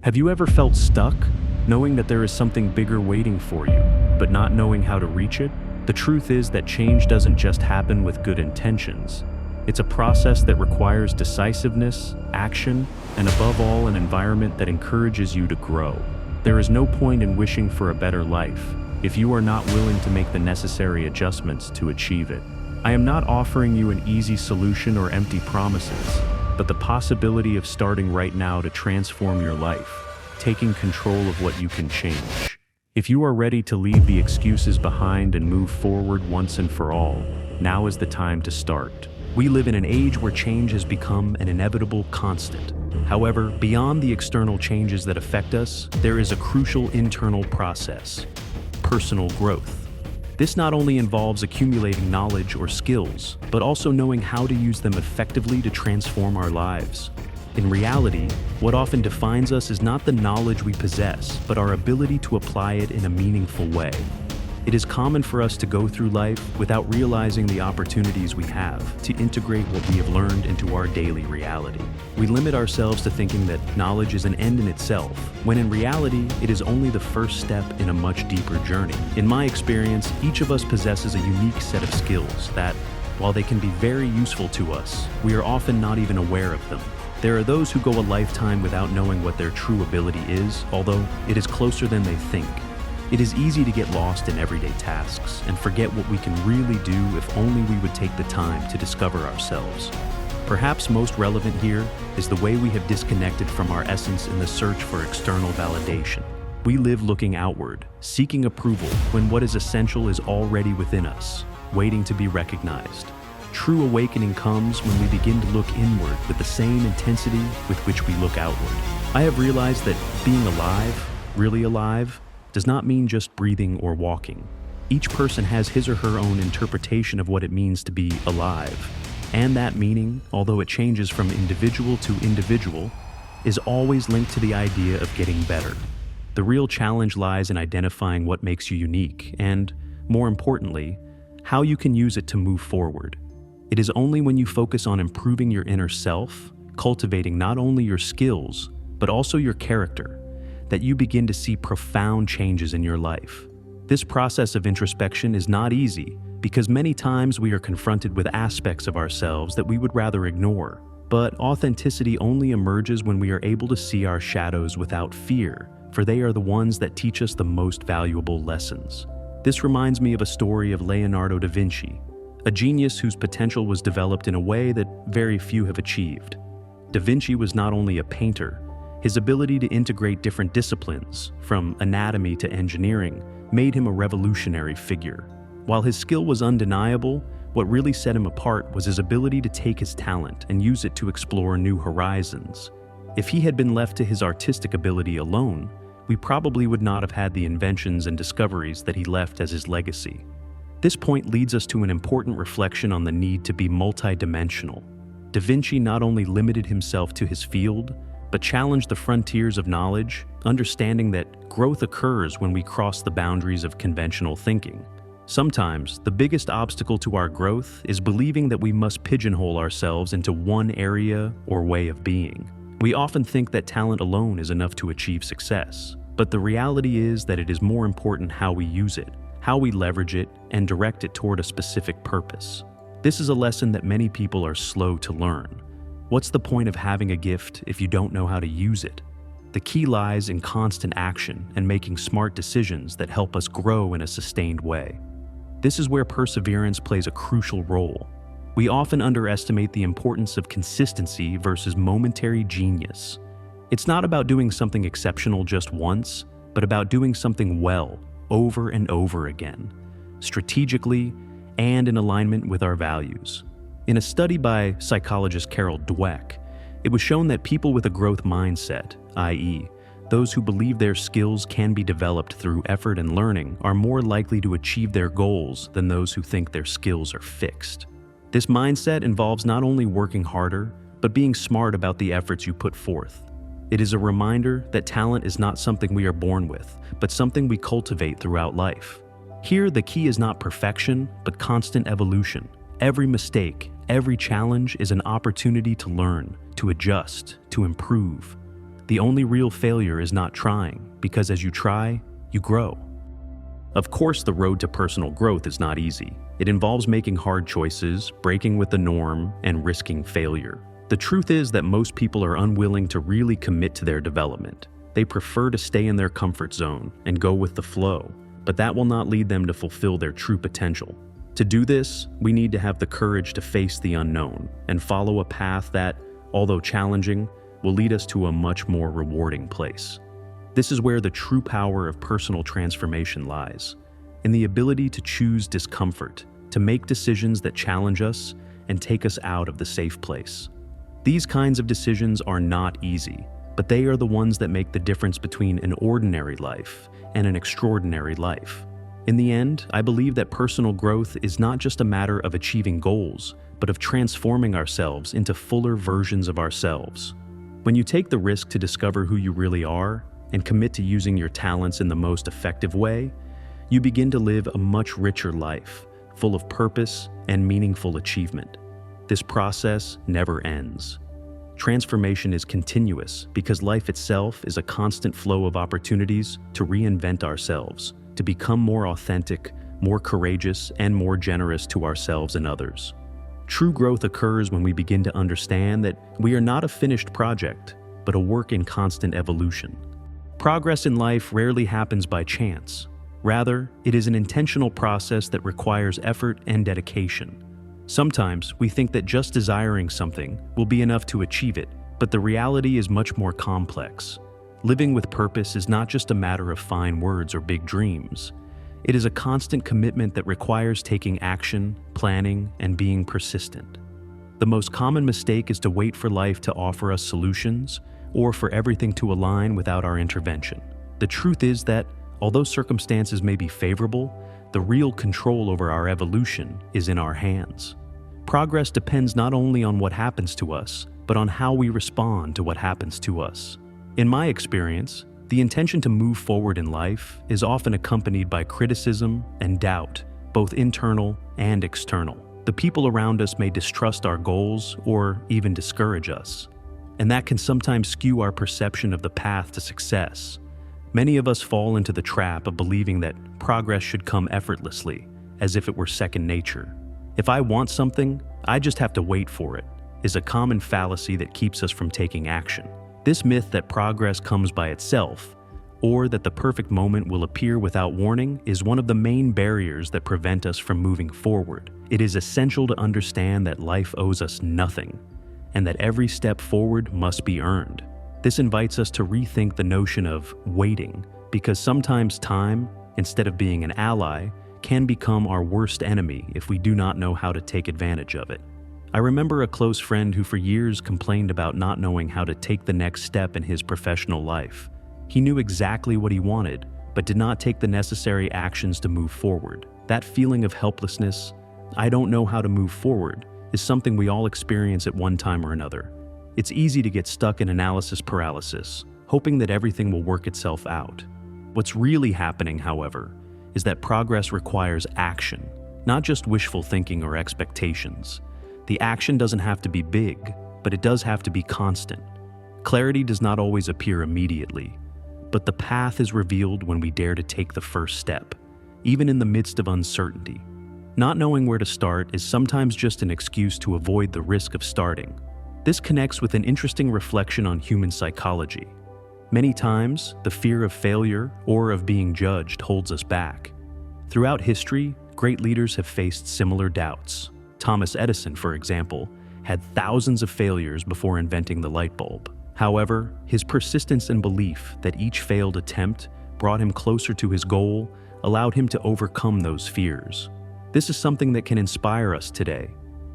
Have you ever felt stuck, knowing that there is something bigger waiting for you, but not knowing how to reach it? The truth is that change doesn't just happen with good intentions. It's a process that requires decisiveness, action, and above all, an environment that encourages you to grow. There is no point in wishing for a better life if you are not willing to make the necessary adjustments to achieve it. I am not offering you an easy solution or empty promises, but the possibility of starting right now to transform your life, taking control of what you can change. If you are ready to leave the excuses behind and move forward once and for all, now is the time to start. We live in an age where change has become an inevitable constant. However, beyond the external changes that affect us, there is a crucial internal process: personal growth. This not only involves accumulating knowledge or skills, but also knowing how to use them effectively to transform our lives. In reality, what often defines us is not the knowledge we possess, but our ability to apply it in a meaningful way. It is common for us to go through life without realizing the opportunities we have to integrate what we have learned into our daily reality. We limit ourselves to thinking that knowledge is an end in itself, when in reality, it is only the first step in a much deeper journey. In my experience, each of us possesses a unique set of skills that, while they can be very useful to us, we are often not even aware of them. There are those who go a lifetime without knowing what their true ability is, although it is closer than they think. It is easy to get lost in everyday tasks and forget what we can really do if only we would take the time to discover ourselves. Perhaps most relevant here is the way we have disconnected from our essence in the search for external validation. We live looking outward, seeking approval when what is essential is already within us, waiting to be recognized. True awakening comes when we begin to look inward with the same intensity with which we look outward. I have realized that being alive, really alive, does not mean just breathing or walking. Each person has his or her own interpretation of what it means to be alive. And that meaning, although it changes from individual to individual, is always linked to the idea of getting better. The real challenge lies in identifying what makes you unique and, more importantly, how you can use it to move forward. It is only when you focus on improving your inner self, cultivating not only your skills, but also your character, that you begin to see profound changes in your life. This process of introspection is not easy because many times we are confronted with aspects of ourselves that we would rather ignore. But authenticity only emerges when we are able to see our shadows without fear, for they are the ones that teach us the most valuable lessons. This reminds me of a story of Leonardo da Vinci, a genius whose potential was developed in a way that very few have achieved. Da Vinci was not only a painter. His ability to integrate different disciplines, from anatomy to engineering, made him a revolutionary figure. While his skill was undeniable, what really set him apart was his ability to take his talent and use it to explore new horizons. If he had been left to his artistic ability alone, we probably would not have had the inventions and discoveries that he left as his legacy. This point leads us to an important reflection on the need to be multidimensional. Da Vinci not only limited himself to his field, but challenged the frontiers of knowledge, understanding that growth occurs when we cross the boundaries of conventional thinking. Sometimes, the biggest obstacle to our growth is believing that we must pigeonhole ourselves into one area or way of being. We often think that talent alone is enough to achieve success, but the reality is that it is more important how we use it, how we leverage it, and direct it toward a specific purpose. This is a lesson that many people are slow to learn. What's the point of having a gift if you don't know how to use it? The key lies in constant action and making smart decisions that help us grow in a sustained way. This is where perseverance plays a crucial role. We often underestimate the importance of consistency versus momentary genius. It's not about doing something exceptional just once, but about doing something well, over and over again, strategically and in alignment with our values. In a study by psychologist Carol Dweck, it was shown that people with a growth mindset, i.e., those who believe their skills can be developed through effort and learning, are more likely to achieve their goals than those who think their skills are fixed. This mindset involves not only working harder, but being smart about the efforts you put forth. It is a reminder that talent is not something we are born with, but something we cultivate throughout life. Here, the key is not perfection, but constant evolution. Every mistake, every challenge is an opportunity to learn, to adjust, to improve. The only real failure is not trying, because as you try, you grow. Of course, the road to personal growth is not easy. It involves making hard choices, breaking with the norm, and risking failure. The truth is that most people are unwilling to really commit to their development. They prefer to stay in their comfort zone and go with the flow, but that will not lead them to fulfill their true potential. To do this, we need to have the courage to face the unknown and follow a path that, although challenging, will lead us to a much more rewarding place. This is where the true power of personal transformation lies, in the ability to choose discomfort, to make decisions that challenge us and take us out of the safe place. These kinds of decisions are not easy, but they are the ones that make the difference between an ordinary life and an extraordinary life. In the end, I believe that personal growth is not just a matter of achieving goals, but of transforming ourselves into fuller versions of ourselves. When you take the risk to discover who you really are and commit to using your talents in the most effective way, you begin to live a much richer life, full of purpose and meaningful achievement. This process never ends. Transformation is continuous because life itself is a constant flow of opportunities to reinvent ourselves, to become more authentic, more courageous, and more generous to ourselves and others. True growth occurs when we begin to understand that we are not a finished project, but a work in constant evolution. Progress in life rarely happens by chance. Rather, it is an intentional process that requires effort and dedication. Sometimes we think that just desiring something will be enough to achieve it, but the reality is much more complex. Living with purpose is not just a matter of fine words or big dreams. It is a constant commitment that requires taking action, planning, and being persistent. The most common mistake is to wait for life to offer us solutions or for everything to align without our intervention. The truth is that, although circumstances may be favorable, the real control over our evolution is in our hands. Progress depends not only on what happens to us, but on how we respond to what happens to us. In my experience, the intention to move forward in life is often accompanied by criticism and doubt, both internal and external. The people around us may distrust our goals or even discourage us, and that can sometimes skew our perception of the path to success. Many of us fall into the trap of believing that progress should come effortlessly, as if it were second nature. If I want something, I just have to wait for it, is a common fallacy that keeps us from taking action. This myth that progress comes by itself, or that the perfect moment will appear without warning, is one of the main barriers that prevent us from moving forward. It is essential to understand that life owes us nothing, and that every step forward must be earned. This invites us to rethink the notion of waiting, because sometimes time, instead of being an ally, can become our worst enemy if we do not know how to take advantage of it. I remember a close friend who for years complained about not knowing how to take the next step in his professional life. He knew exactly what he wanted, but did not take the necessary actions to move forward. That feeling of helplessness, I don't know how to move forward, is something we all experience at one time or another. It's easy to get stuck in analysis paralysis, hoping that everything will work itself out. What's really happening, however, is that progress requires action, not just wishful thinking or expectations. The action doesn't have to be big, but it does have to be constant. Clarity does not always appear immediately, but the path is revealed when we dare to take the first step, even in the midst of uncertainty. Not knowing where to start is sometimes just an excuse to avoid the risk of starting. This connects with an interesting reflection on human psychology. Many times, the fear of failure or of being judged holds us back. Throughout history, great leaders have faced similar doubts. Thomas Edison, for example, had thousands of failures before inventing the light bulb. However, his persistence and belief that each failed attempt brought him closer to his goal allowed him to overcome those fears. This is something that can inspire us today.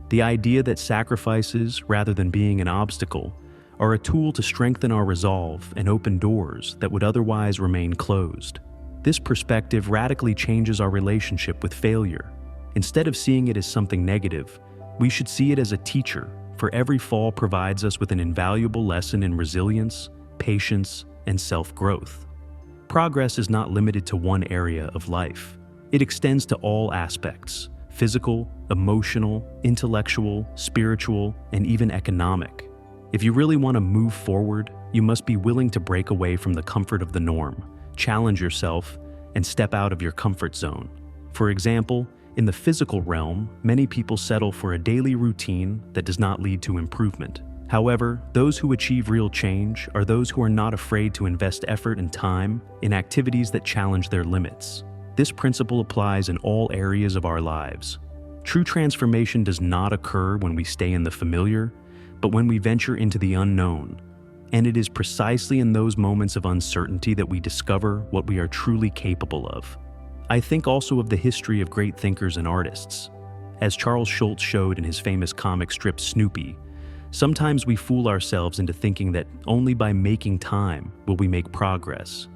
The idea that sacrifices, rather than being an obstacle, are a tool to strengthen our resolve and open doors that would otherwise remain closed. This perspective radically changes our relationship with failure. Instead of seeing it as something negative, we should see it as a teacher, for every fall provides us with an invaluable lesson in resilience, patience, and self-growth. Progress is not limited to one area of life. It extends to all aspects: physical, emotional, intellectual, spiritual, and even economic. If you really want to move forward, you must be willing to break away from the comfort of the norm, challenge yourself, and step out of your comfort zone. For example, in the physical realm, many people settle for a daily routine that does not lead to improvement. However, those who achieve real change are those who are not afraid to invest effort and time in activities that challenge their limits. This principle applies in all areas of our lives. True transformation does not occur when we stay in the familiar, but when we venture into the unknown. And it is precisely in those moments of uncertainty that we discover what we are truly capable of. I think also of the history of great thinkers and artists. As Charles Schulz showed in his famous comic strip Snoopy, sometimes we fool ourselves into thinking that only by making time will we make progress.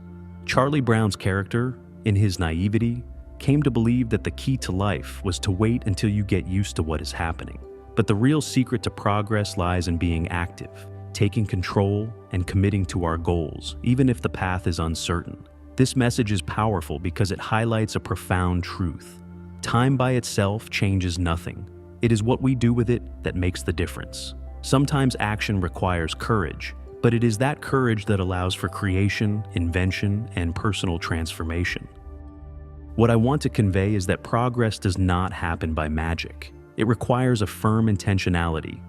Charlie Brown's character, in his naivety, came to believe that the key to life was to wait until you get used to what is happening. But the real secret to progress lies in being active, taking control, and committing to our goals, even if the path is uncertain. This message is powerful because it highlights a profound truth. Time by itself changes nothing. It is what we do with it that makes the difference. Sometimes action requires courage, but it is that courage that allows for creation, invention, and personal transformation. What I want to convey is that progress does not happen by magic. It requires a firm intentionality,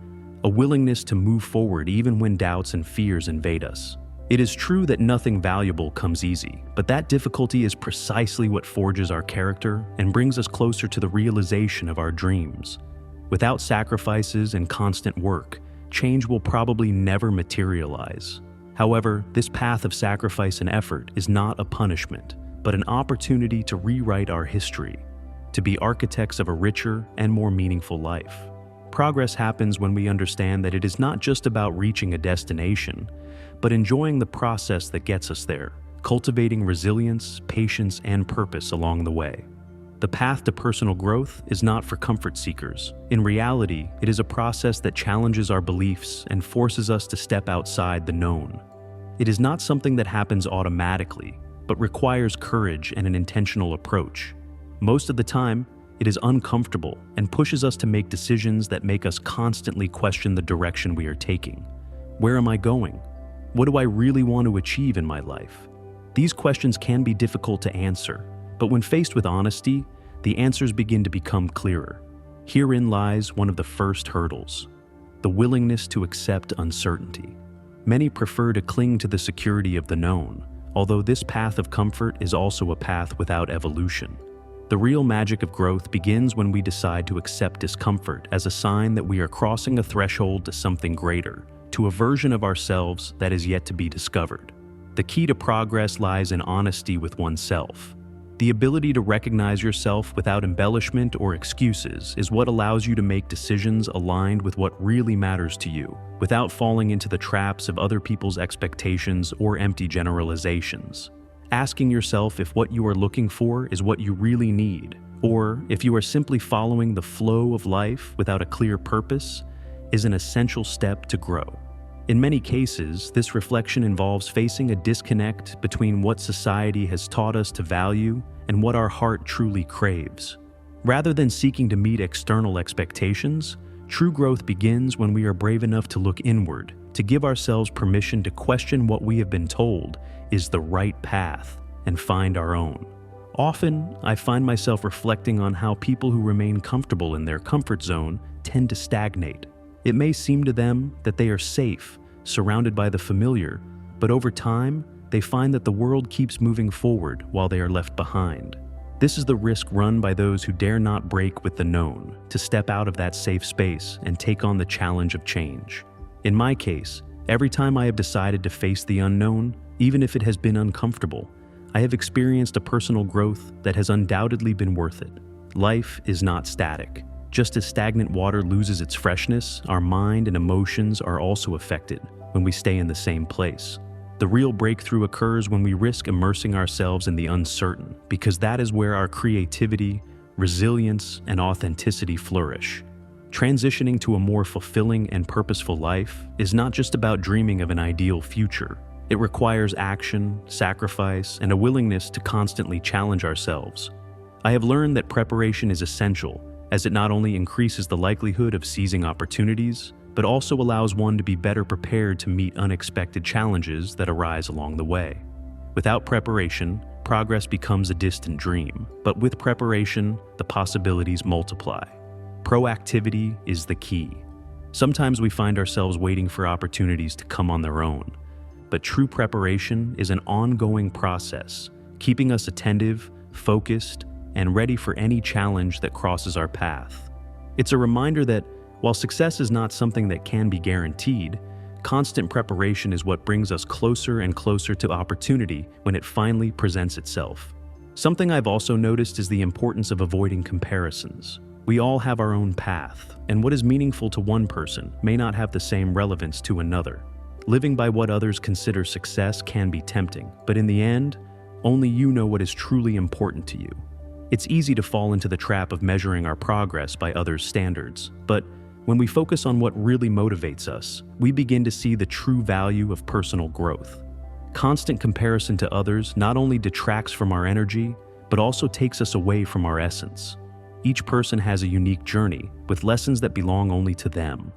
a willingness to move forward even when doubts and fears invade us. It is true that nothing valuable comes easy, but that difficulty is precisely what forges our character and brings us closer to the realization of our dreams. Without sacrifices and constant work, change will probably never materialize. However, this path of sacrifice and effort is not a punishment, but an opportunity to rewrite our history, to be architects of a richer and more meaningful life. Progress happens when we understand that it is not just about reaching a destination, but enjoying the process that gets us there, cultivating resilience, patience, and purpose along the way. The path to personal growth is not for comfort seekers. In reality, it is a process that challenges our beliefs and forces us to step outside the known. It is not something that happens automatically, but requires courage and an intentional approach. Most of the time, it is uncomfortable and pushes us to make decisions that make us constantly question the direction we are taking. Where am I going? What do I really want to achieve in my life? These questions can be difficult to answer, but when faced with honesty, the answers begin to become clearer. Herein lies one of the first hurdles: the willingness to accept uncertainty. Many prefer to cling to the security of the known, although this path of comfort is also a path without evolution. The real magic of growth begins when we decide to accept discomfort as a sign that we are crossing a threshold to something greater, to a version of ourselves that is yet to be discovered. The key to progress lies in honesty with oneself. The ability to recognize yourself without embellishment or excuses is what allows you to make decisions aligned with what really matters to you, without falling into the traps of other people's expectations or empty generalizations. Asking yourself if what you are looking for is what you really need, or if you are simply following the flow of life without a clear purpose, is an essential step to grow. In many cases, this reflection involves facing a disconnect between what society has taught us to value and what our heart truly craves. Rather than seeking to meet external expectations, true growth begins when we are brave enough to look inward, to give ourselves permission to question what we have been told is the right path and find our own. Often, I find myself reflecting on how people who remain comfortable in their comfort zone tend to stagnate. It may seem to them that they are safe, surrounded by the familiar, but over time, they find that the world keeps moving forward while they are left behind. This is the risk run by those who dare not break with the known, to step out of that safe space and take on the challenge of change. In my case, every time I have decided to face the unknown, even if it has been uncomfortable, I have experienced a personal growth that has undoubtedly been worth it. Life is not static. Just as stagnant water loses its freshness, our mind and emotions are also affected when we stay in the same place. The real breakthrough occurs when we risk immersing ourselves in the uncertain, because that is where our creativity, resilience, and authenticity flourish. Transitioning to a more fulfilling and purposeful life is not just about dreaming of an ideal future. It requires action, sacrifice, and a willingness to constantly challenge ourselves. I have learned that preparation is essential, as it not only increases the likelihood of seizing opportunities, but also allows one to be better prepared to meet unexpected challenges that arise along the way. Without preparation, progress becomes a distant dream, but with preparation, the possibilities multiply. Proactivity is the key. Sometimes we find ourselves waiting for opportunities to come on their own, but true preparation is an ongoing process, keeping us attentive, focused, and ready for any challenge that crosses our path. It's a reminder that while success is not something that can be guaranteed, constant preparation is what brings us closer and closer to opportunity when it finally presents itself. Something I've also noticed is the importance of avoiding comparisons. We all have our own path, and what is meaningful to one person may not have the same relevance to another. Living by what others consider success can be tempting, but in the end, only you know what is truly important to you. It's easy to fall into the trap of measuring our progress by others' standards, but when we focus on what really motivates us, we begin to see the true value of personal growth. Constant comparison to others not only detracts from our energy, but also takes us away from our essence. Each person has a unique journey, with lessons that belong only to them.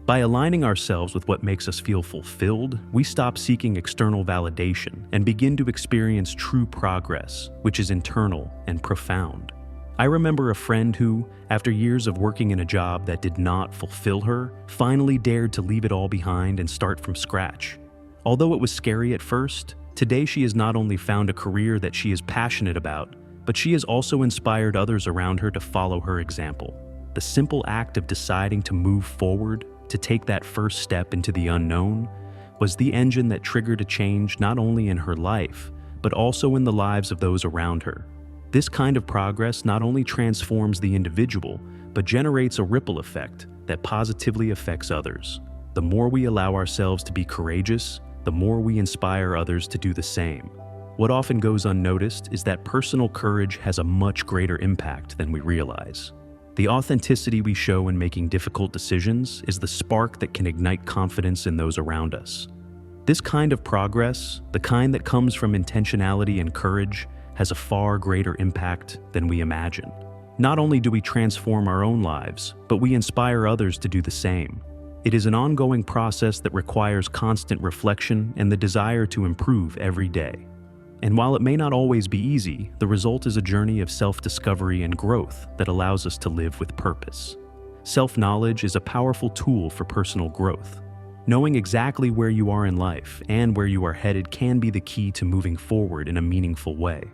By aligning ourselves with what makes us feel fulfilled, we stop seeking external validation and begin to experience true progress, which is internal and profound. I remember a friend who, after years of working in a job that did not fulfill her, finally dared to leave it all behind and start from scratch. Although it was scary at first, today she has not only found a career that she is passionate about, but she has also inspired others around her to follow her example. The simple act of deciding to move forward, to take that first step into the unknown, was the engine that triggered a change not only in her life, but also in the lives of those around her. This kind of progress not only transforms the individual, but generates a ripple effect that positively affects others. The more we allow ourselves to be courageous, the more we inspire others to do the same. What often goes unnoticed is that personal courage has a much greater impact than we realize. The authenticity we show in making difficult decisions is the spark that can ignite confidence in those around us. This kind of progress, the kind that comes from intentionality and courage, has a far greater impact than we imagine. Not only do we transform our own lives, but we inspire others to do the same. It is an ongoing process that requires constant reflection and the desire to improve every day. And while it may not always be easy, the result is a journey of self-discovery and growth that allows us to live with purpose. Self-knowledge is a powerful tool for personal growth. Knowing exactly where you are in life and where you are headed can be the key to moving forward in a meaningful way.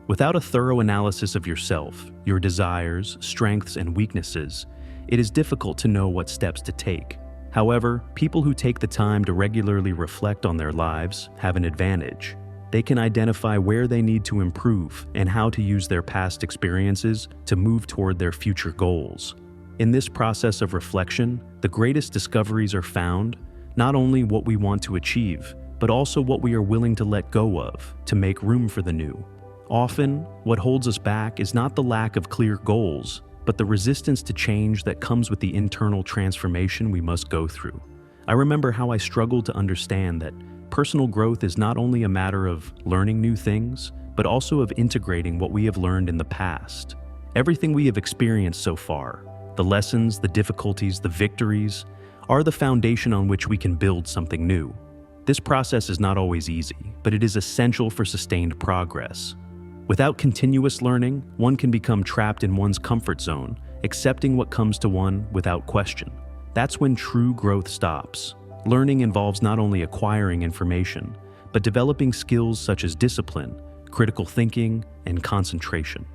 Without a thorough analysis of yourself, your desires, strengths, and weaknesses, it is difficult to know what steps to take. However, people who take the time to regularly reflect on their lives have an advantage. They can identify where they need to improve and how to use their past experiences to move toward their future goals. In this process of reflection, the greatest discoveries are found, not only what we want to achieve, but also what we are willing to let go of to make room for the new. Often, what holds us back is not the lack of clear goals, but the resistance to change that comes with the internal transformation we must go through. I remember how I struggled to understand that personal growth is not only a matter of learning new things, but also of integrating what we have learned in the past. Everything we have experienced so far, the lessons, the difficulties, the victories, are the foundation on which we can build something new. This process is not always easy, but it is essential for sustained progress. Without continuous learning, one can become trapped in one's comfort zone, accepting what comes to one without question. That's when true growth stops. Learning involves not only acquiring information, but developing skills such as discipline, critical thinking, and concentration.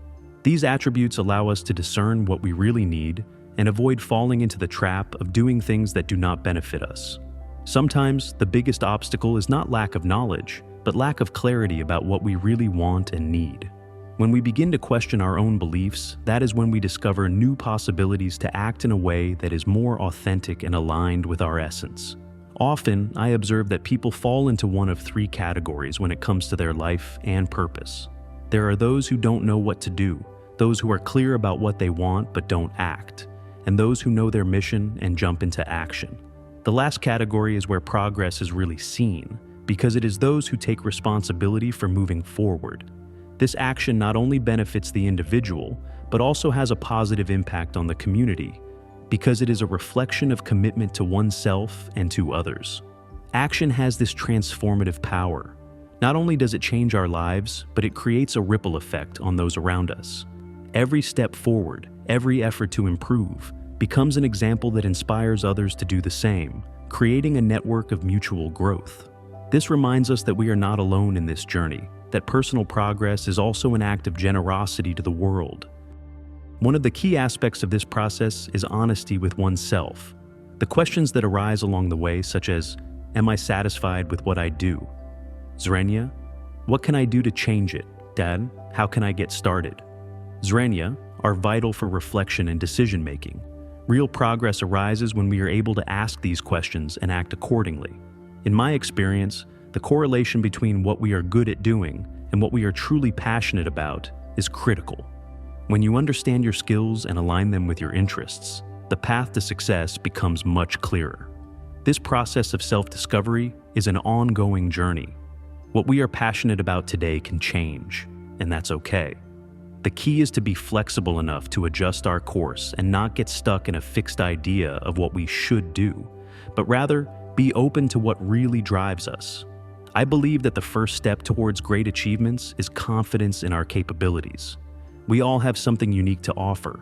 These attributes allow us to discern what we really need and avoid falling into the trap of doing things that do not benefit us. Sometimes, the biggest obstacle is not lack of knowledge, but lack of clarity about what we really want and need. When we begin to question our own beliefs, that is when we discover new possibilities to act in a way that is more authentic and aligned with our essence. Often, I observe that people fall into one of three categories when it comes to their life and purpose. There are those who don't know what to do, those who are clear about what they want but don't act, and those who know their mission and jump into action. The last category is where progress is really seen, because it is those who take responsibility for moving forward. This action not only benefits the individual, but also has a positive impact on the community. because it is a reflection of commitment to oneself and to others. Action has this transformative power. Not only does it change our lives, but it creates a ripple effect on those around us. Every step forward, every effort to improve, becomes an example that inspires others to do the same, creating a network of mutual growth. This reminds us that we are not alone in this journey, that personal progress is also an act of generosity to the world. One of the key aspects of this process is honesty with oneself. The questions that arise along the way, such as, am I satisfied with what I do? Zrenya, what can I do to change it? Dad, how can I get started? Zrenya are vital for reflection and decision-making. Real progress arises when we are able to ask these questions and act accordingly. In my experience, the correlation between what we are good at doing and what we are truly passionate about is critical. When you understand your skills and align them with your interests, the path to success becomes much clearer. This process of self-discovery is an ongoing journey. What we are passionate about today can change, and that's okay. The key is to be flexible enough to adjust our course and not get stuck in a fixed idea of what we should do, but rather be open to what really drives us. I believe that the first step towards great achievements is confidence in our capabilities. We all have something unique to offer,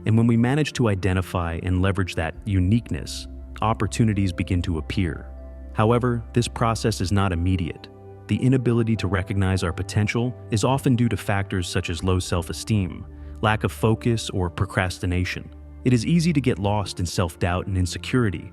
and when we manage to identify and leverage that uniqueness, opportunities begin to appear. However, this process is not immediate. The inability to recognize our potential is often due to factors such as low self-esteem, lack of focus, or procrastination. It is easy to get lost in self-doubt and insecurity,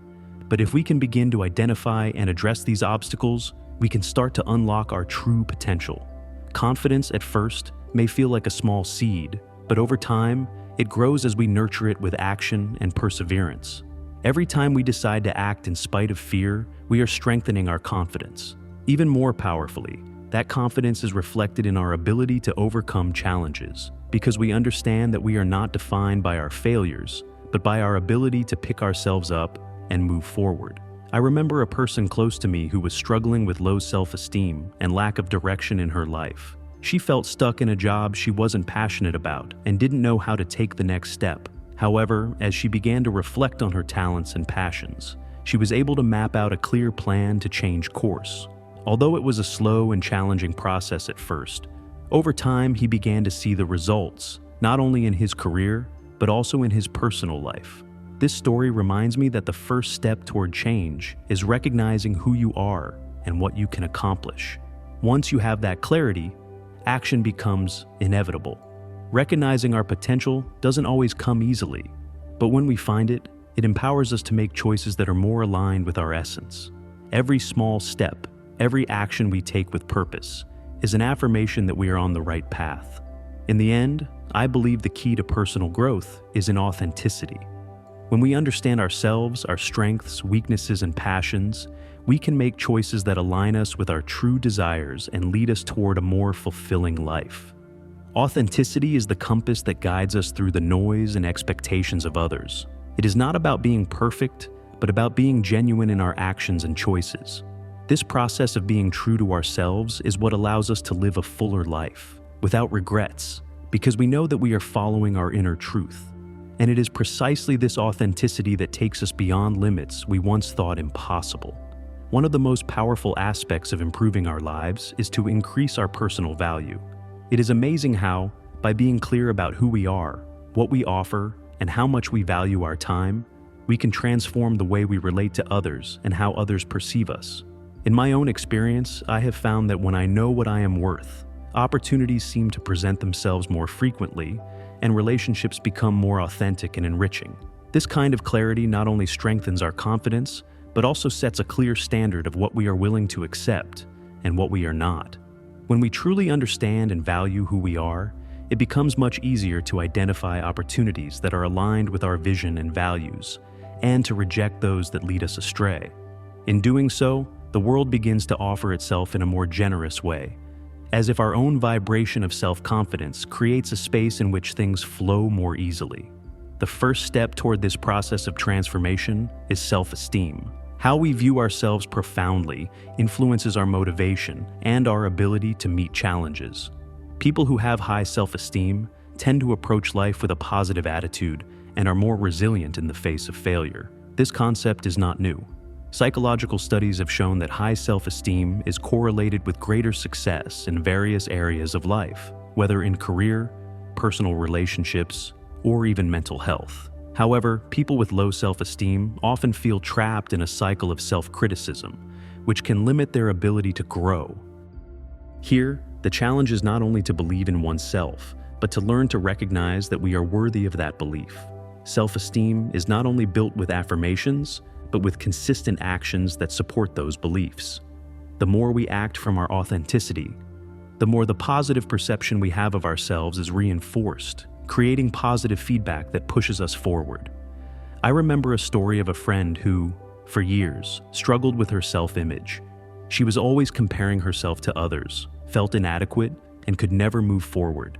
but if we can begin to identify and address these obstacles, we can start to unlock our true potential. Confidence at first may feel like a small seed, but over time, it grows as we nurture it with action and perseverance. Every time we decide to act in spite of fear, we are strengthening our confidence. Even more powerfully, that confidence is reflected in our ability to overcome challenges, because we understand that we are not defined by our failures, but by our ability to pick ourselves up and move forward. I remember a person close to me who was struggling with low self-esteem and lack of direction in her life. She felt stuck in a job she wasn't passionate about and didn't know how to take the next step. However, as she began to reflect on her talents and passions, she was able to map out a clear plan to change course. Although it was a slow and challenging process at first, over time he began to see the results, not only in his career, but also in his personal life. This story reminds me that the first step toward change is recognizing who you are and what you can accomplish. Once you have that clarity, action becomes inevitable. Recognizing our potential doesn't always come easily, but when we find it, it empowers us to make choices that are more aligned with our essence. Every small step, every action we take with purpose, is an affirmation that we are on the right path. In the end, I believe the key to personal growth is in authenticity. When we understand ourselves, our strengths, weaknesses, and passions, we can make choices that align us with our true desires and lead us toward a more fulfilling life. Authenticity is the compass that guides us through the noise and expectations of others. It is not about being perfect, but about being genuine in our actions and choices. This process of being true to ourselves is what allows us to live a fuller life, without regrets, because we know that we are following our inner truth. And it is precisely this authenticity that takes us beyond limits we once thought impossible. One of the most powerful aspects of improving our lives is to increase our personal value. It is amazing how, by being clear about who we are, what we offer, and how much we value our time, we can transform the way we relate to others and how others perceive us. In my own experience, I have found that when I know what I am worth, opportunities seem to present themselves more frequently, and relationships become more authentic and enriching. This kind of clarity not only strengthens our confidence, but also sets a clear standard of what we are willing to accept and what we are not. When we truly understand and value who we are, it becomes much easier to identify opportunities that are aligned with our vision and values, and to reject those that lead us astray. In doing so, the world begins to offer itself in a more generous way, as if our own vibration of self-confidence creates a space in which things flow more easily. The first step toward this process of transformation is self-esteem. How we view ourselves profoundly influences our motivation and our ability to meet challenges. People who have high self-esteem tend to approach life with a positive attitude and are more resilient in the face of failure. This concept is not new. Psychological studies have shown that high self-esteem is correlated with greater success in various areas of life, whether in career, personal relationships, or even mental health. However, people with low self-esteem often feel trapped in a cycle of self-criticism, which can limit their ability to grow. Here, the challenge is not only to believe in oneself, but to learn to recognize that we are worthy of that belief. Self-esteem is not only built with affirmations, but with consistent actions that support those beliefs. The more we act from our authenticity, the more the positive perception we have of ourselves is reinforced, creating positive feedback that pushes us forward. I remember a story of a friend who, for years, struggled with her self-image. She was always comparing herself to others, felt inadequate, and could never move forward.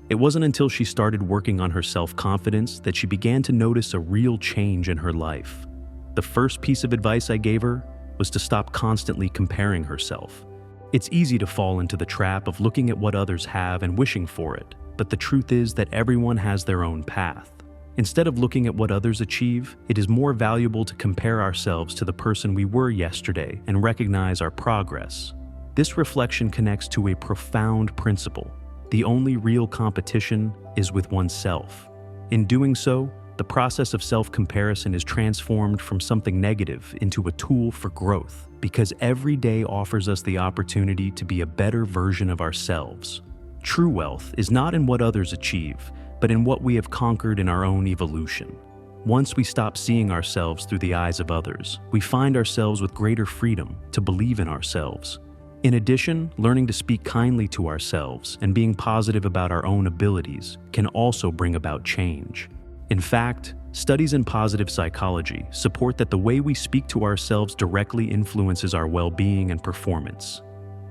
It wasn't until she started working on her self-confidence that she began to notice a real change in her life. The first piece of advice I gave her was to stop constantly comparing herself. It's easy to fall into the trap of looking at what others have and wishing for it, but the truth is that everyone has their own path. Instead of looking at what others achieve, it is more valuable to compare ourselves to the person we were yesterday and recognize our progress. This reflection connects to a profound principle. The only real competition is with oneself. In doing so, the process of self-comparison is transformed from something negative into a tool for growth, because every day offers us the opportunity to be a better version of ourselves. True wealth is not in what others achieve, but in what we have conquered in our own evolution. Once we stop seeing ourselves through the eyes of others, we find ourselves with greater freedom to believe in ourselves. In addition, learning to speak kindly to ourselves and being positive about our own abilities can also bring about change. In fact, studies in positive psychology support that the way we speak to ourselves directly influences our well-being and performance.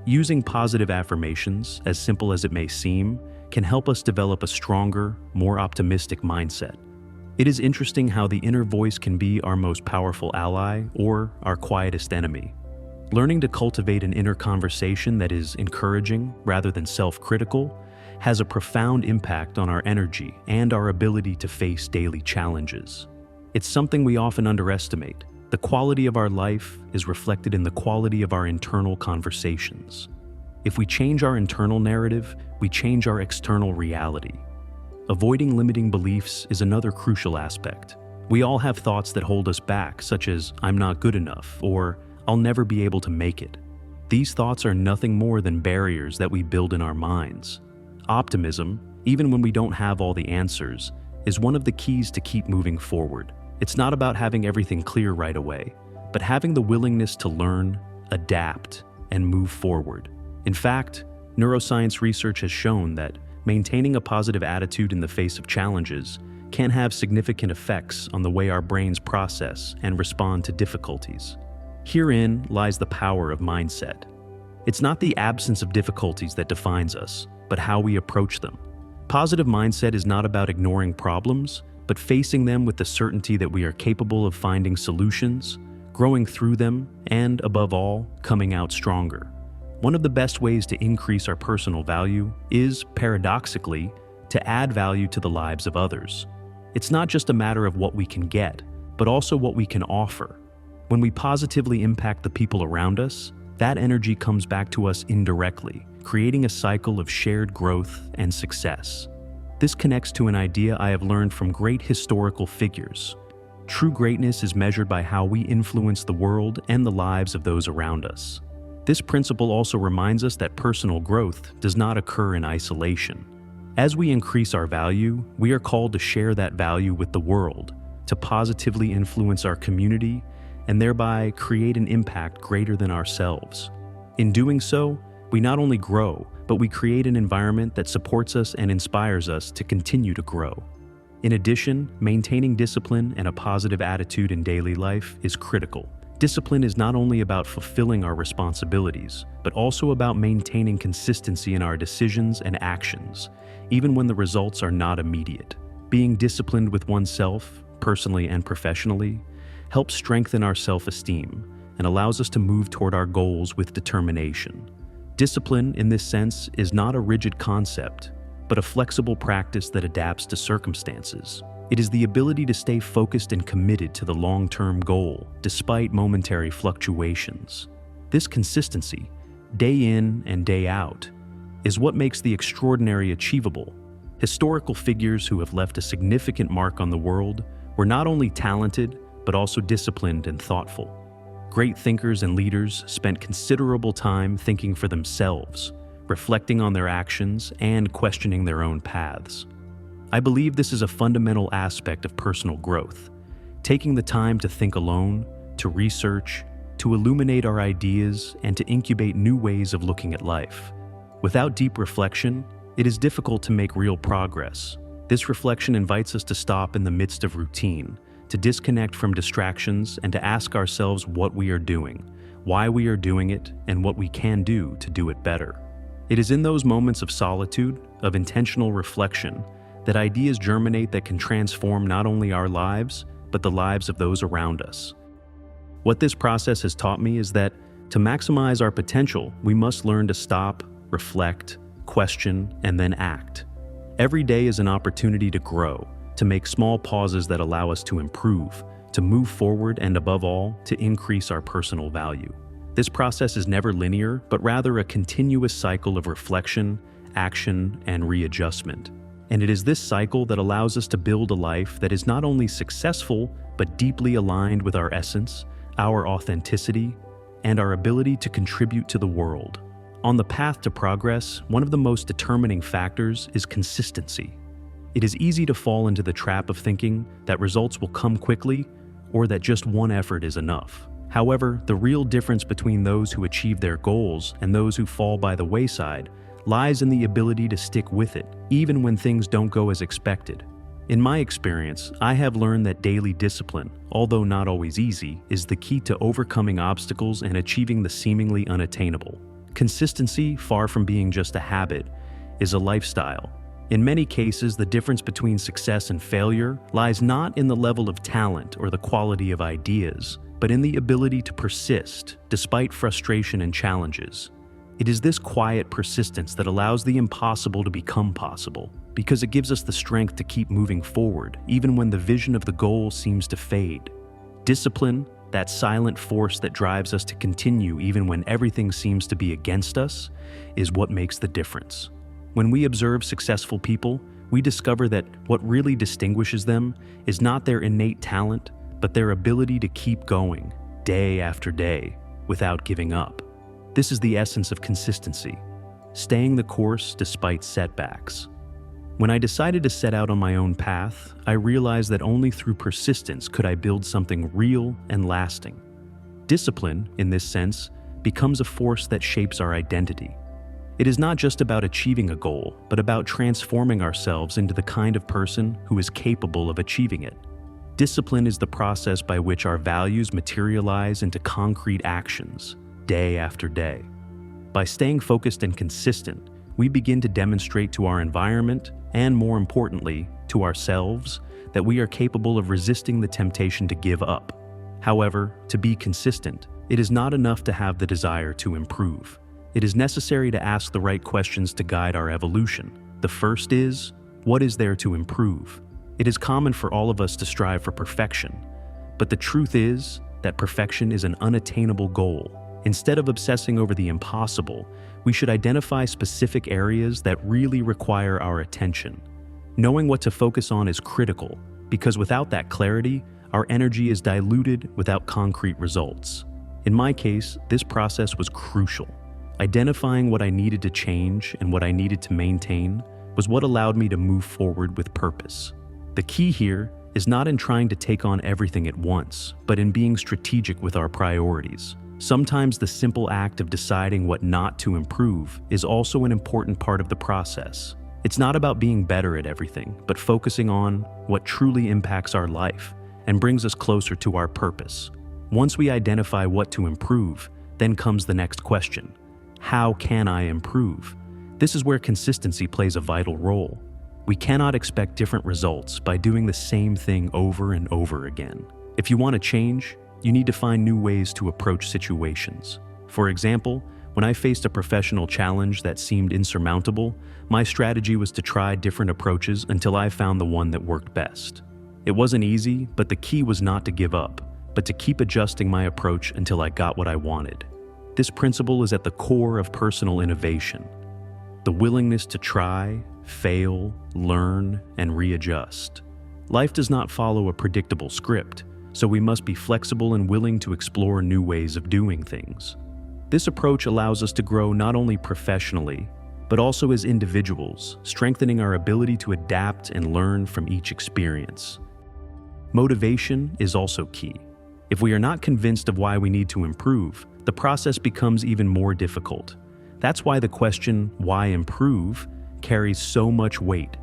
Using positive affirmations, as simple as it may seem, can help us develop a stronger, more optimistic mindset. It is interesting how the inner voice can be our most powerful ally or our quietest enemy. Learning to cultivate an inner conversation that is encouraging rather than self-critical has a profound impact on our energy and our ability to face daily challenges. It's something we often underestimate. The quality of our life is reflected in the quality of our internal conversations. If we change our internal narrative, we change our external reality. Avoiding limiting beliefs is another crucial aspect. We all have thoughts that hold us back, such as, "I'm not good enough," or "I'll never be able to make it." These thoughts are nothing more than barriers that we build in our minds. Optimism, even when we don't have all the answers, is one of the keys to keep moving forward. It's not about having everything clear right away, but having the willingness to learn, adapt, and move forward. In fact, neuroscience research has shown that maintaining a positive attitude in the face of challenges can have significant effects on the way our brains process and respond to difficulties. Herein lies the power of mindset. It's not the absence of difficulties that defines us, but how we approach them. Positive mindset is not about ignoring problems, but facing them with the certainty that we are capable of finding solutions, growing through them, and, above all, coming out stronger. One of the best ways to increase our personal value is, paradoxically, to add value to the lives of others. It's not just a matter of what we can get, but also what we can offer. When we positively impact the people around us, that energy comes back to us indirectly, creating a cycle of shared growth and success. This connects to an idea I have learned from great historical figures. True greatness is measured by how we influence the world and the lives of those around us. This principle also reminds us that personal growth does not occur in isolation. As we increase our value, we are called to share that value with the world, to positively influence our community, and thereby create an impact greater than ourselves. In doing so, we not only grow, but we create an environment that supports us and inspires us to continue to grow. In addition, maintaining discipline and a positive attitude in daily life is critical. Discipline is not only about fulfilling our responsibilities, but also about maintaining consistency in our decisions and actions, even when the results are not immediate. Being disciplined with oneself, personally and professionally, helps strengthen our self-esteem and allows us to move toward our goals with determination. Discipline, in this sense, is not a rigid concept, but a flexible practice that adapts to circumstances. It is the ability to stay focused and committed to the long-term goal, despite momentary fluctuations. This consistency, day in and day out, is what makes the extraordinary achievable. Historical figures who have left a significant mark on the world were not only talented, but also disciplined and thoughtful. Great thinkers and leaders spent considerable time thinking for themselves, reflecting on their actions, and questioning their own paths. I believe this is a fundamental aspect of personal growth, taking the time to think alone, to research, to illuminate our ideas, and to incubate new ways of looking at life. Without deep reflection, it is difficult to make real progress. This reflection invites us to stop in the midst of routine, to disconnect from distractions, and to ask ourselves what we are doing, why we are doing it, and what we can do to do it better. It is in those moments of solitude, of intentional reflection, that ideas germinate that can transform not only our lives, but the lives of those around us. What this process has taught me is that to maximize our potential, we must learn to stop, reflect, question, and then act. Every day is an opportunity to grow, to make small pauses that allow us to improve, to move forward, and above all, to increase our personal value. This process is never linear, but rather a continuous cycle of reflection, action, and readjustment. And it is this cycle that allows us to build a life that is not only successful, but deeply aligned with our essence, our authenticity, and our ability to contribute to the world. On the path to progress, one of the most determining factors is consistency. It is easy to fall into the trap of thinking that results will come quickly or that just one effort is enough. However, the real difference between those who achieve their goals and those who fall by the wayside lies in the ability to stick with it, even when things don't go as expected. In my experience, I have learned that daily discipline, although not always easy, is the key to overcoming obstacles and achieving the seemingly unattainable. Consistency, far from being just a habit, is a lifestyle. In many cases, the difference between success and failure lies not in the level of talent or the quality of ideas, but in the ability to persist despite frustration and challenges. It is this quiet persistence that allows the impossible to become possible, because it gives us the strength to keep moving forward, even when the vision of the goal seems to fade. Discipline, that silent force that drives us to continue even when everything seems to be against us, is what makes the difference. When we observe successful people, we discover that what really distinguishes them is not their innate talent, but their ability to keep going, day after day, without giving up. This is the essence of consistency, staying the course despite setbacks. When I decided to set out on my own path, I realized that only through persistence could I build something real and lasting. Discipline, in this sense, becomes a force that shapes our identity. It is not just about achieving a goal, but about transforming ourselves into the kind of person who is capable of achieving it. Discipline is the process by which our values materialize into concrete actions, day after day. By staying focused and consistent, we begin to demonstrate to our environment, and more importantly, to ourselves, that we are capable of resisting the temptation to give up. However, to be consistent, it is not enough to have the desire to improve. It is necessary to ask the right questions to guide our evolution. The first is, what is there to improve? It is common for all of us to strive for perfection, but the truth is that perfection is an unattainable goal. Instead of obsessing over the impossible, we should identify specific areas that really require our attention. Knowing what to focus on is critical, because without that clarity, our energy is diluted without concrete results. In my case, this process was crucial. Identifying what I needed to change and what I needed to maintain was what allowed me to move forward with purpose. The key here is not in trying to take on everything at once, but in being strategic with our priorities. Sometimes the simple act of deciding what not to improve is also an important part of the process. It's not about being better at everything, but focusing on what truly impacts our life and brings us closer to our purpose. Once we identify what to improve, then comes the next question: how can I improve? This is where consistency plays a vital role. We cannot expect different results by doing the same thing over and over again. If you want to change, you need to find new ways to approach situations. For example, when I faced a professional challenge that seemed insurmountable, my strategy was to try different approaches until I found the one that worked best. It wasn't easy, but the key was not to give up, but to keep adjusting my approach until I got what I wanted. This principle is at the core of personal innovation. The willingness to try, fail, learn, and readjust. Life does not follow a predictable script, so we must be flexible and willing to explore new ways of doing things. This approach allows us to grow not only professionally, but also as individuals, strengthening our ability to adapt and learn from each experience. Motivation is also key. If we are not convinced of why we need to improve, the process becomes even more difficult. That's why the question, why improve, carries so much weight.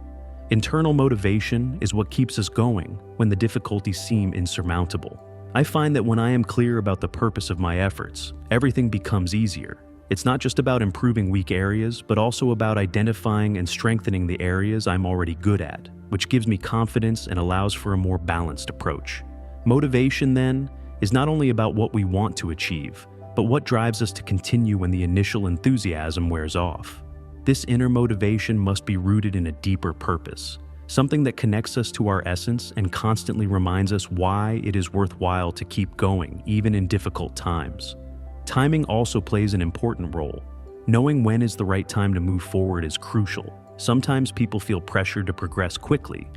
Internal motivation is what keeps us going when the difficulties seem insurmountable. I find that when I am clear about the purpose of my efforts, everything becomes easier. It's not just about improving weak areas, but also about identifying and strengthening the areas I'm already good at, which gives me confidence and allows for a more balanced approach. Motivation, then, is not only about what we want to achieve, but what drives us to continue when the initial enthusiasm wears off. This inner motivation must be rooted in a deeper purpose, something that connects us to our essence and constantly reminds us why it is worthwhile to keep going, even in difficult times. Timing also plays an important role. Knowing when is the right time to move forward is crucial. Sometimes people feel pressured to progress quickly,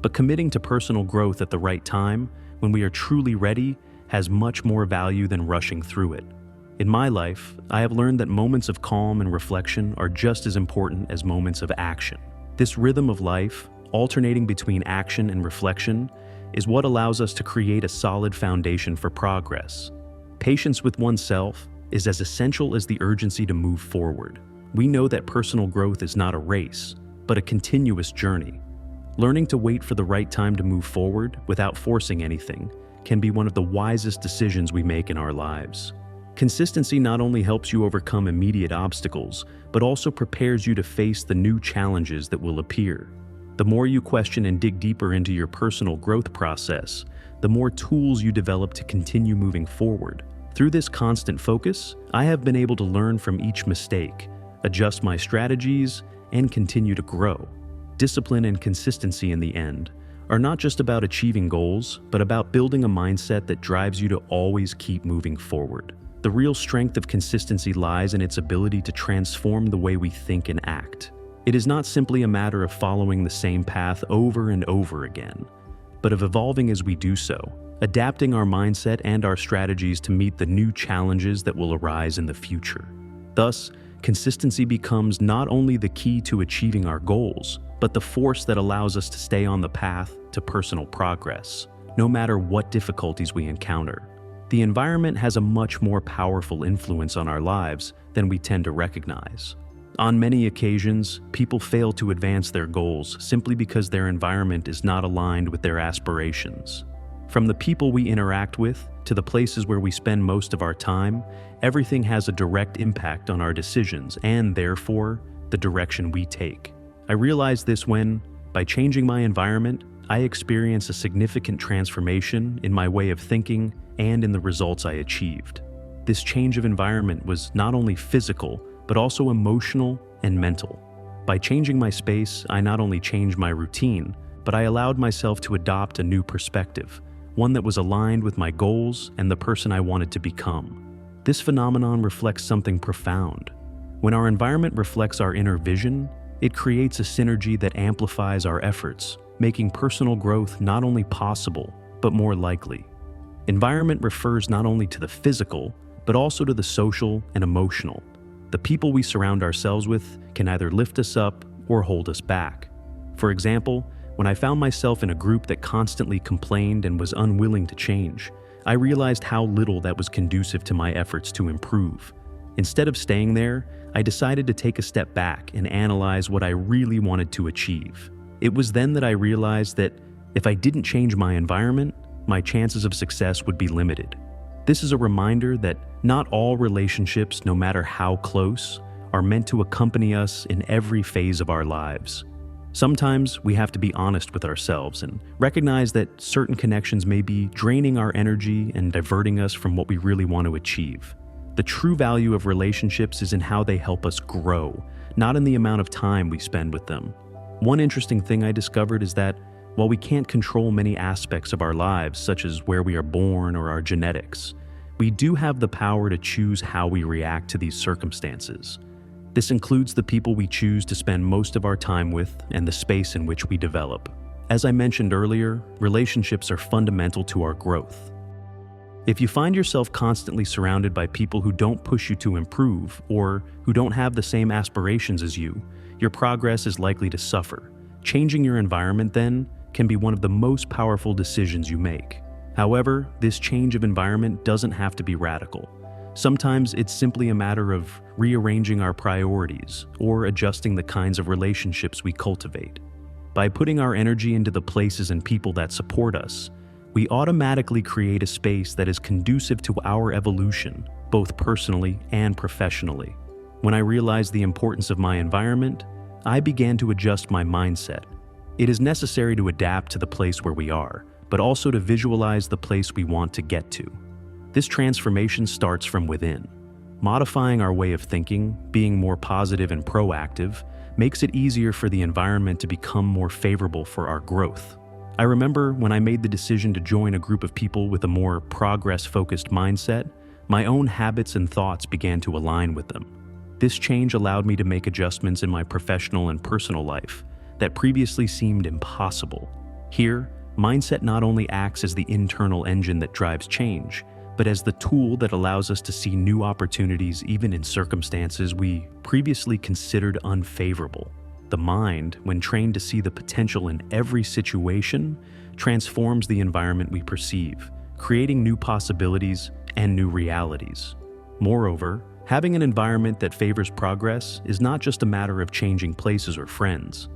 but committing to personal growth at the right time, when we are truly ready, has much more value than rushing through it. In my life, I have learned that moments of calm and reflection are just as important as moments of action. This rhythm of life, alternating between action and reflection, is what allows us to create a solid foundation for progress. Patience with oneself is as essential as the urgency to move forward. We know that personal growth is not a race, but a continuous journey. Learning to wait for the right time to move forward without forcing anything can be one of the wisest decisions we make in our lives. Consistency not only helps you overcome immediate obstacles, but also prepares you to face the new challenges that will appear. The more you question and dig deeper into your personal growth process, the more tools you develop to continue moving forward. Through this constant focus, I have been able to learn from each mistake, adjust my strategies, and continue to grow. Discipline and consistency in the end are not just about achieving goals, but about building a mindset that drives you to always keep moving forward. The real strength of consistency lies in its ability to transform the way we think and act. It is not simply a matter of following the same path over and over again, but of evolving as we do so, adapting our mindset and our strategies to meet the new challenges that will arise in the future. Thus, consistency becomes not only the key to achieving our goals, but the force that allows us to stay on the path to personal progress, no matter what difficulties we encounter. The environment has a much more powerful influence on our lives than we tend to recognize. On many occasions, people fail to advance their goals simply because their environment is not aligned with their aspirations. From the people we interact with to the places where we spend most of our time, everything has a direct impact on our decisions and, therefore, the direction we take. I realized this when, by changing my environment, I experienced a significant transformation in my way of thinking and in the results I achieved. This change of environment was not only physical, but also emotional and mental. By changing my space, I not only changed my routine, but I allowed myself to adopt a new perspective, one that was aligned with my goals and the person I wanted to become. This phenomenon reflects something profound. When our environment reflects our inner vision, it creates a synergy that amplifies our efforts, making personal growth not only possible, but more likely. Environment refers not only to the physical, but also to the social and emotional. The people we surround ourselves with can either lift us up or hold us back. For example, when I found myself in a group that constantly complained and was unwilling to change, I realized how little that was conducive to my efforts to improve. Instead of staying there, I decided to take a step back and analyze what I really wanted to achieve. It was then that I realized that if I didn't change my environment, my chances of success would be limited. This is a reminder that not all relationships, no matter how close, are meant to accompany us in every phase of our lives. Sometimes we have to be honest with ourselves and recognize that certain connections may be draining our energy and diverting us from what we really want to achieve. The true value of relationships is in how they help us grow, not in the amount of time we spend with them. One interesting thing I discovered is that While we can't control many aspects of our lives, such as where we are born or our genetics, we do have the power to choose how we react to these circumstances. This includes the people we choose to spend most of our time with and the space in which we develop. As I mentioned earlier, relationships are fundamental to our growth. If you find yourself constantly surrounded by people who don't push you to improve or who don't have the same aspirations as you, your progress is likely to suffer. Changing your environment, then, can be one of the most powerful decisions you make. However, this change of environment doesn't have to be radical. Sometimes it's simply a matter of rearranging our priorities or adjusting the kinds of relationships we cultivate. By putting our energy into the places and people that support us, we automatically create a space that is conducive to our evolution, both personally and professionally. When I realized the importance of my environment, I began to adjust my mindset. It is necessary to adapt to the place where we are, but also to visualize the place we want to get to. This transformation starts from within. Modifying our way of thinking, being more positive and proactive, makes it easier for the environment to become more favorable for our growth. I remember when I made the decision to join a group of people with a more progress-focused mindset, my own habits and thoughts began to align with them. This change allowed me to make adjustments in my professional and personal life that previously seemed impossible. Here, mindset not only acts as the internal engine that drives change, but as the tool that allows us to see new opportunities even in circumstances we previously considered unfavorable. The mind, when trained to see the potential in every situation, transforms the environment we perceive, creating new possibilities and new realities. Moreover, having an environment that favors progress is not just a matter of changing places or friends.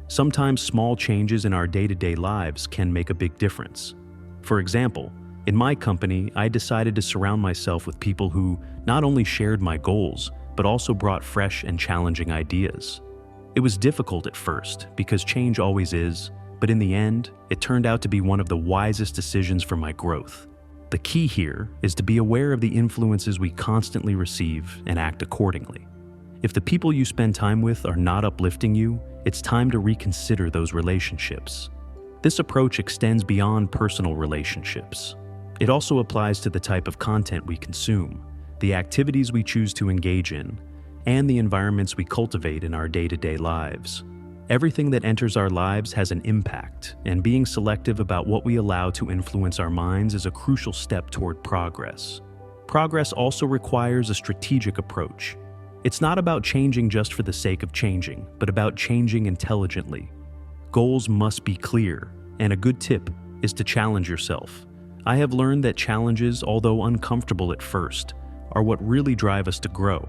Sometimes small changes in our day-to-day lives can make a big difference. For example, in my company, I decided to surround myself with people who not only shared my goals, but also brought fresh and challenging ideas. It was difficult at first, because change always is, but in the end, it turned out to be one of the wisest decisions for my growth. The key here is to be aware of the influences we constantly receive and act accordingly. If the people you spend time with are not uplifting you, it's time to reconsider those relationships. This approach extends beyond personal relationships. It also applies to the type of content we consume, the activities we choose to engage in, and the environments we cultivate in our day-to-day lives. Everything that enters our lives has an impact, and being selective about what we allow to influence our minds is a crucial step toward progress. Progress also requires a strategic approach. It's not about changing just for the sake of changing, but about changing intelligently. Goals must be clear, and a good tip is to challenge yourself. I have learned that challenges, although uncomfortable at first, are what really drive us to grow.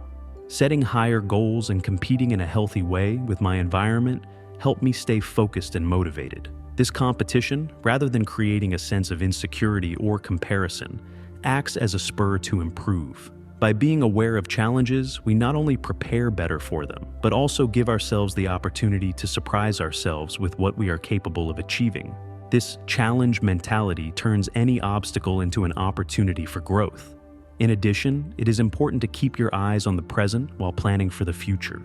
Setting higher goals and competing in a healthy way with my environment helped me stay focused and motivated. This competition, rather than creating a sense of insecurity or comparison, acts as a spur to improve. By being aware of challenges, we not only prepare better for them, but also give ourselves the opportunity to surprise ourselves with what we are capable of achieving. This challenge mentality turns any obstacle into an opportunity for growth. In addition, it is important to keep your eyes on the present while planning for the future.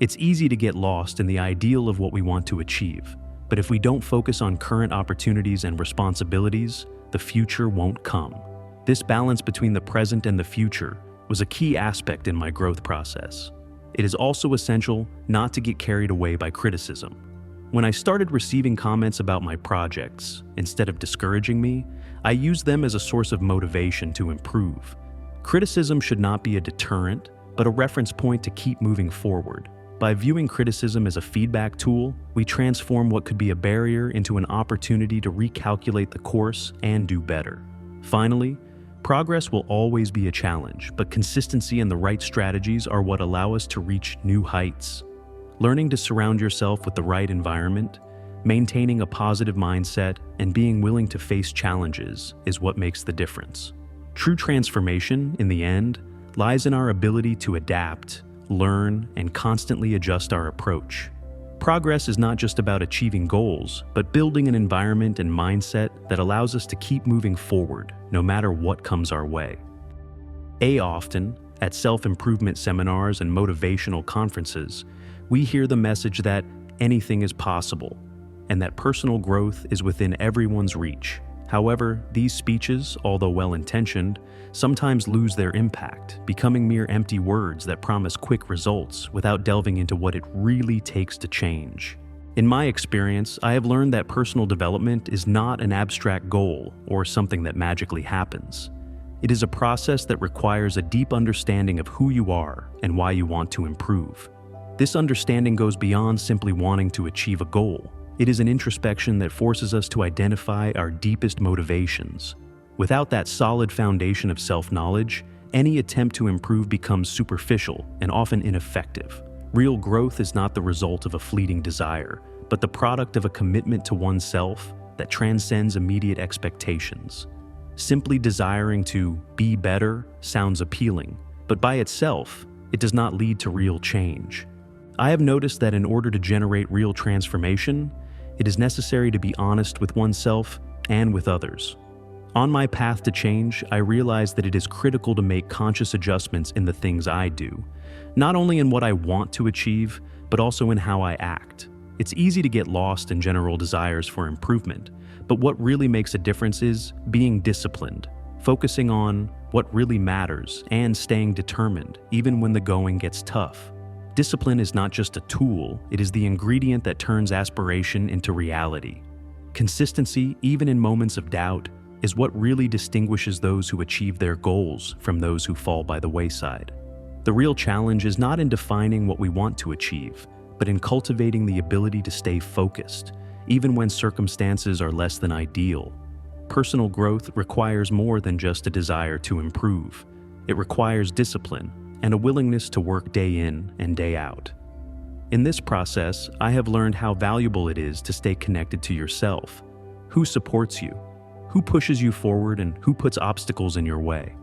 It's easy to get lost in the ideal of what we want to achieve, but if we don't focus on current opportunities and responsibilities, the future won't come. This balance between the present and the future was a key aspect in my growth process. It is also essential not to get carried away by criticism. When I started receiving comments about my projects, instead of discouraging me, I used them as a source of motivation to improve. Criticism should not be a deterrent, but a reference point to keep moving forward. By viewing criticism as a feedback tool, we transform what could be a barrier into an opportunity to recalculate the course and do better. Finally, progress will always be a challenge, but consistency and the right strategies are what allow us to reach new heights. Learning to surround yourself with the right environment, maintaining a positive mindset, and being willing to face challenges is what makes the difference. True transformation, in the end, lies in our ability to adapt, learn, and constantly adjust our approach. Progress is not just about achieving goals, but building an environment and mindset that allows us to keep moving forward, no matter what comes our way. Often, at self-improvement seminars and motivational conferences, we hear the message that anything is possible. and that personal growth is within everyone's reach. However, these speeches, although well-intentioned, sometimes lose their impact, becoming mere empty words that promise quick results without delving into what it really takes to change. In my experience, I have learned that personal development is not an abstract goal or something that magically happens. It is a process that requires a deep understanding of who you are and why you want to improve. This understanding goes beyond simply wanting to achieve a goal. It is an introspection that forces us to identify our deepest motivations. Without that solid foundation of self-knowledge, any attempt to improve becomes superficial and often ineffective. Real growth is not the result of a fleeting desire, but the product of a commitment to oneself that transcends immediate expectations. Simply desiring to be better sounds appealing, but by itself, it does not lead to real change. I have noticed that in order to generate real transformation, it is necessary to be honest with oneself and with others. On my path to change, I realized that it is critical to make conscious adjustments in the things I do, not only in what I want to achieve, but also in how I act. It's easy to get lost in general desires for improvement, but what really makes a difference is being disciplined, focusing on what really matters, and staying determined, even when the going gets tough. Discipline is not just a tool, it is the ingredient that turns aspiration into reality. Consistency, even in moments of doubt, is what really distinguishes those who achieve their goals from those who fall by the wayside. The real challenge is not in defining what we want to achieve, but in cultivating the ability to stay focused, even when circumstances are less than ideal. Personal growth requires more than just a desire to improve. It requires discipline and a willingness to work day in and day out. In this process, I have learned how valuable it is to stay connected to yourself. Who supports you? Who pushes you forward and who puts obstacles in your way?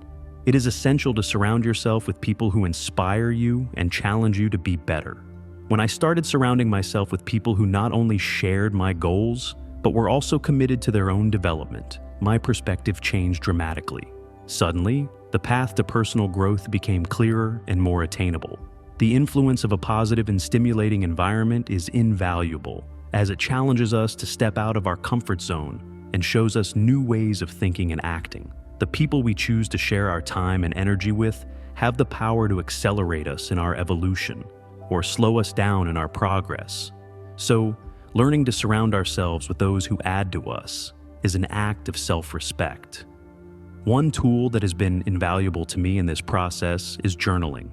It is essential to surround yourself with people who inspire you and challenge you to be better. When I started surrounding myself with people who not only shared my goals, but were also committed to their own development, my perspective changed dramatically. Suddenly, the path to personal growth became clearer and more attainable. The influence of a positive and stimulating environment is invaluable, as it challenges us to step out of our comfort zone and shows us new ways of thinking and acting. The people we choose to share our time and energy with have the power to accelerate us in our evolution or slow us down in our progress. So, learning to surround ourselves with those who add to us is an act of self-respect. One tool that has been invaluable to me in this process is journaling.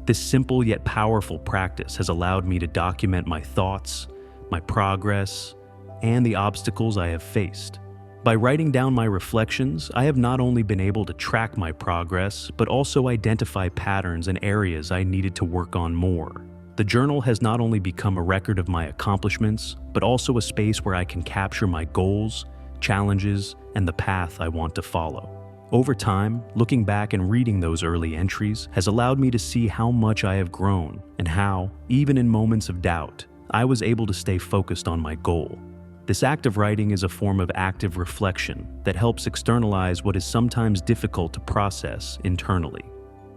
This simple yet powerful practice has allowed me to document my thoughts, my progress, and the obstacles I have faced. By writing down my reflections, I have not only been able to track my progress, but also identify patterns and areas I needed to work on more. The journal has not only become a record of my accomplishments, but also a space where I can capture my goals, challenges, and the path I want to follow. Over time, looking back and reading those early entries has allowed me to see how much I have grown and how, even in moments of doubt, I was able to stay focused on my goal. This act of writing is a form of active reflection that helps externalize what is sometimes difficult to process internally.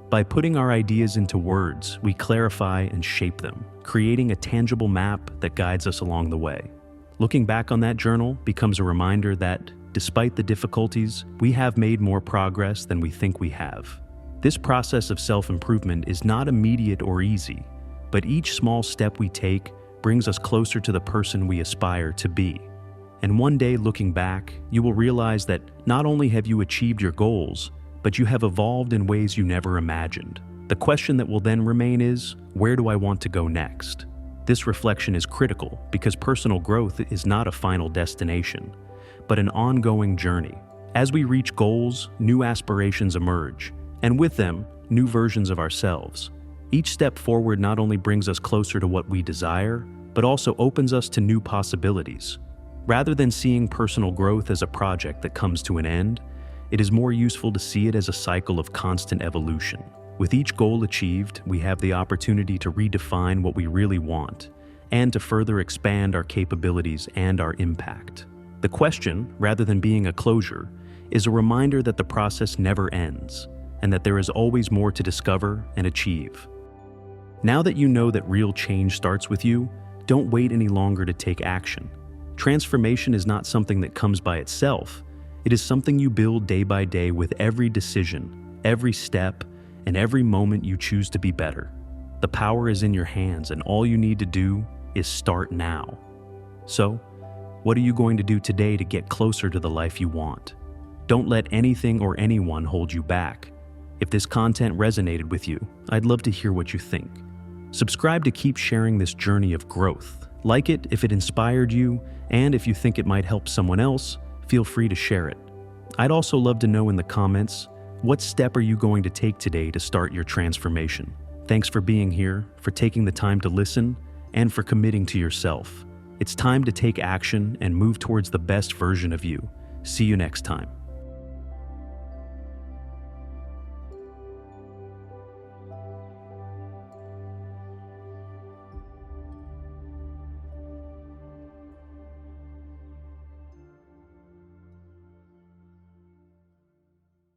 By putting our ideas into words, we clarify and shape them, creating a tangible map that guides us along the way. Looking back on that journal becomes a reminder that, despite the difficulties, we have made more progress than we think we have. This process of self-improvement is not immediate or easy, but each small step we take brings us closer to the person we aspire to be. And one day, looking back, you will realize that not only have you achieved your goals, but you have evolved in ways you never imagined. The question that will then remain is, where do I want to go next? This reflection is critical because personal growth is not a final destination, but an ongoing journey. As we reach goals, new aspirations emerge, and with them, new versions of ourselves. Each step forward not only brings us closer to what we desire, but also opens us to new possibilities. Rather than seeing personal growth as a project that comes to an end, it is more useful to see it as a cycle of constant evolution. With each goal achieved, we have the opportunity to redefine what we really want and to further expand our capabilities and our impact. The question, rather than being a closure, is a reminder that the process never ends and that there is always more to discover and achieve. Now that you know that real change starts with you, don't wait any longer to take action. Transformation is not something that comes by itself. It is something you build day by day with every decision, every step, and every moment you choose to be better. The power is in your hands, and all you need to do is start now. So, what are you going to do today to get closer to the life you want? Don't let anything or anyone hold you back. If this content resonated with you, I'd love to hear what you think. Subscribe to keep sharing this journey of growth. Like it if it inspired you, and if you think it might help someone else, feel free to share it. I'd also love to know in the comments, what step are you going to take today to start your transformation? Thanks for being here, for taking the time to listen, and for committing to yourself. It's time to take action and move towards the best version of you. See you next time.